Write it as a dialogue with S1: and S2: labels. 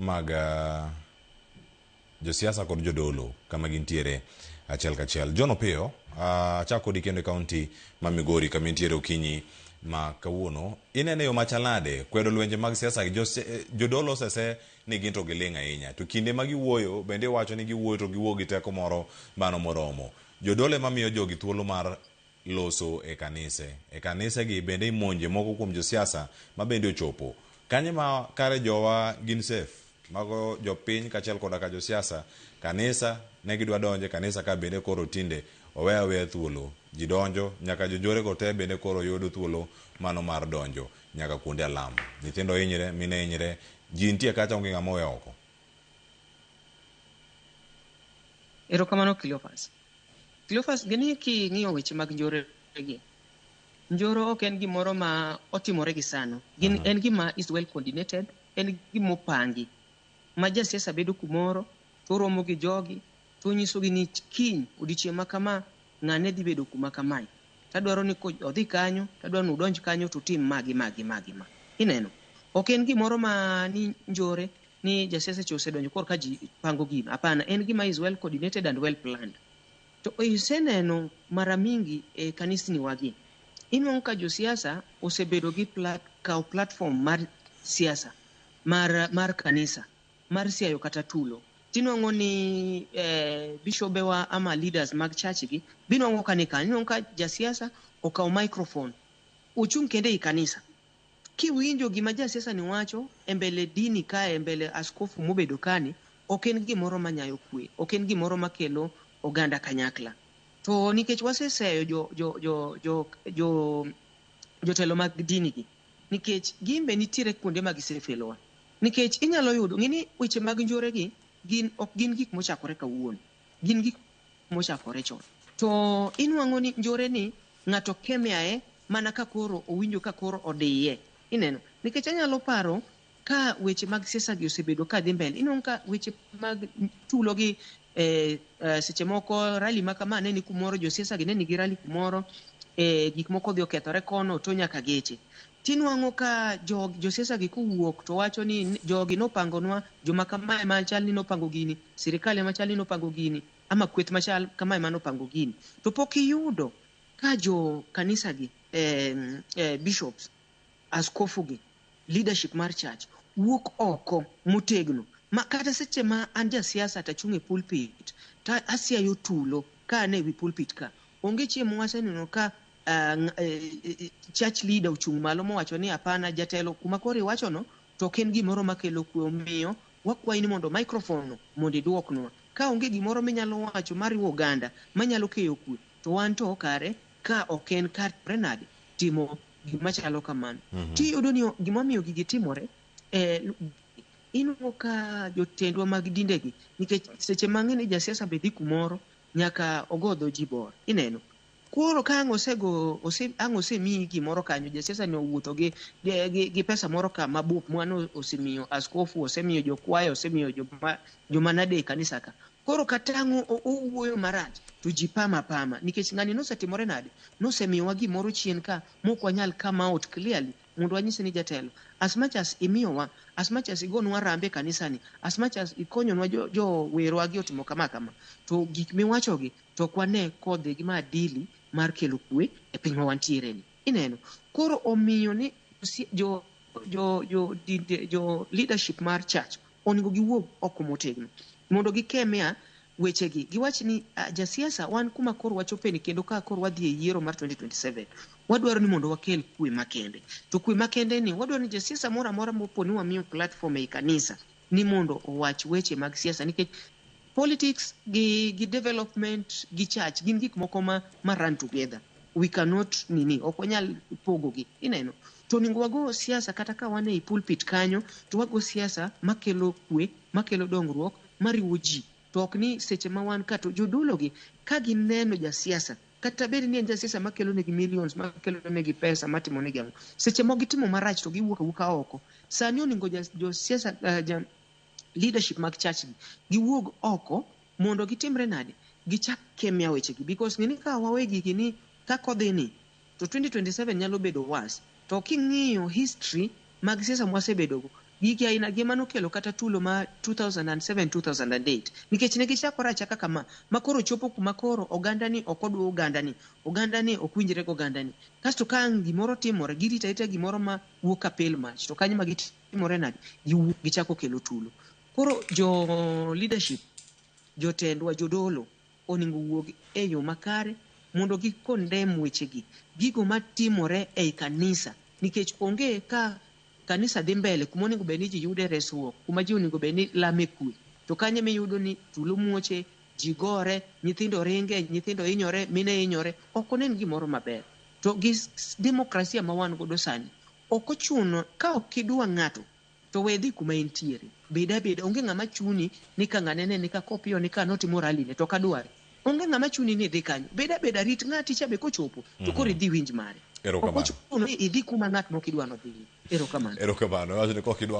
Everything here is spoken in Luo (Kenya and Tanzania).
S1: mag josiasa kod jodolo kama gintiere achiel kachiel. John Opiyo, chako di kendo kaunti ma Migori kama intiere Okinyi ma kawuono. Inene yo machalade kwedo lwenje mag siasa jodolo sese ni ginto giling ahinya. To kinde ma giwuoyo bende wacho ni giwuoyo to giwuo gi teko moro mano moromo. Jodolo ma miyo jogi thuolo mar loso e kanise gi bende imonje moko kuom josiasa ma bende ochopo. Kanye ma kare jowa gin safe mago jopiny kachiel koda ka josiasa kanisa ne gidwa donje kanisa ka bende koro tinde oweya thuolo ji donjo nyaka jojore go te bende koro yudo thuolo mano mar donjo nyaka kuonde alamo. Nyithindo hinyre, mine hinyre, ji nitie kacha onge ng'ama owe oko.
S2: Erokamano Cleophas, gini king'iyo weche mag njore gi. Njoro ok en gimoro ma otimore gi sano. En gima is well coordinated, en gima opangi. Ma jasiasa bedo kumoro, to romo gi jogi, to nyiso gi ni kiny odiochieng' ma kama ng'ane dhi bedo kuma kamae. Tadwaro ni odhi kanyo, tadwaro ni udonj kanyo to tim magi. Ineno. Ok en gimoro ma ni njore ni jasiasa chose donjo kor ka ji pango gino. Hapana, en gima is well coordinated and well planned. To iseneno mara mingi e kanisni wagi. Inwang' ka josiasa osebedo gi kao platform mar siasa, mar kanisa, mar siayo kata tulo. Tinwang'o ni bishobewa ama leaders mag church gi, binwang'o ka ni kanyo. Inwang'o ka jasiasa okao microphone, ochung' kende i kanisa. Kiwinjo gima jasiasa ni wacho, embele dini ka, embele askofu mobedo kani, ok en gimoro manyayo kwe, ok en gimoro makelo oganda kanyakla. To nikech waseseyo jotelo mag dini gi, nikech gimbe nitiere kuonde mag gisefelowa. Nikech inyalo yudo ng'ini weche mag njore gi ok gin gik mochakore kawuono, gin gik mochakore chon. To inwang'o ni njore ni ng'ato kemiae mana ka koro owinjo ka koro odiye. Ineno, nikech anyalo paro ka weche mag siasa gi osebedo ka dhi mbele. Inwang'o ka weche mag tulo gi seche moko rally ma kama ne ni kumoro, josiasa gi ne nigi rally kumoro, gik moko dhi okethore kono to nyaka geche. Tinwang'o ka josiasa gi kowuok to wacho ni jogi nopangonwa, joma kamae machal ni nopango gini, sirikal machal ni nopango gini, ama kweth machal kamae manopango gini. To pok iyudo ka jo kanisa gi, bishops, askofu gi, leadership mar church wuok oko motegno. Ma kata seche ma an jasiasa tachung' e pulpit, ta asiayo tulo ka ane wi pulpit ka. Onge chiemo waseneno ka church leader ochung' malo mowacho ni hapana, jatelo kuma koro iwacho no to ok en gimoro makelo kwe. Omiyo wakwayi ni mondo microphone no mondo iduoknwa. Ka onge gimoro minyalo wacho mariwo oganda manyalo keyo kwe, to wan to kare ka ok en kar prenade timo gima chalo kamano. Tiyudo ni gimomiyo gigi timore, inwang'o ka jotendwa mag dinde gi, nikech seche mang'eny jasiasa be dhi kumoro nyaka ogodho ji bor. Ineno, koro ka ang' osemiyi gimoro kanyo, jasiasa ni owuotho gi pesa moro ka mabup mwano osemiyo askofu, osemiyo jokwayo, osemiyo joma nade e kanisa ka. Koro katang'o owuoyo marach to ji pama. Nikech ng'ani nosetimore nade, nosemiyowa gimoro chien ka mok wanyal come out clearly mondo wanyise ni jatelo, as much as imiyowa, as much as igonwa rambe kanisani, as much as ikonyonwa jo werwa gi otimo kama, to gik miwacho gi to kwane kodhi gi maadili mar kelo kwe e piny ma wantiere ni. Ineno, koro omiyo ni jo leadership mar church onego giwuog oko motegno mondo gikemea weche gi. Giwach ni jasiasa wan kuma koro wachopeni, kendo ka koro wadhi e yiero mar 2027, wadwaro ni mondo wakel kwe makende. To kwe makende ni wadwaro ni jasiasa moro amora mopo ni wamiyo platform e kanisa ni mondo owach weche mag siasa, nikech politics gi development gi church gin gik moko ma run together. We cannot ok wanyal pogo gi. Ineno, to ningo wago siasa kata ka wane i pulpit kanyo, to wago siasa makelo kwe, makelo dongruok, mariwo ji. To ok ni seche ma wan ka to jodolo gi ka gineno jasiasa, kata bed ni en jasiasa makelo negi millions, makelo negi pesa, matimo negi ang'o, seche mo gitimo marach to giwuok oko. Sani oningo josiasa leadership mag church giwuog oko mondo gitimre nade, gichak kemia weche gi. Because ngini ka wawe gigi ni kakodhi ni to 2027 nyalo bedo worse. To king'iyo history mag siasa mwasebedo go, gigi aina gi manokelo kata tulo ma 2007-2008 nikech ne gichakore achaka kama makoro chopo kuma koro ogandani ok odwa ogandani ok winjre gi ogandani kasto ka gimoro timore girita ita gimoro ma wuok apel mach to kanyo ma gitimore nadi gichako kelo tulo. Koro jo leadership jotendwa jodolo oningo wuog e yo makare mondo gikondem wechegi gigo matimore ei kanisa nikech onge ka kanisa dhi mbele kuma onego bed ni ji yude resruok kuma ji onego bed ni lame kwe to kanye miyudo ni tulo muoche ji gore nyithindo ringe nyithindo hinyore mine hinyore ok onen gimoro maber to gi demokrasia ma wan godo sani ok ochuno ka ok idwa ng'ato to we dhi kuma entiere beda onge ng'ama chuni ni ka ng'anene ni ka kopiyo ni ka notimo rally ne to kadwari onge ng'ama chuni ni dhi kanyo beda rit ng'ati cha be kochopo to koro idhi winj mare
S1: erokamano
S2: idhi kuma ng'at mokidwa no dhi erokamano
S1: wachni kokidwa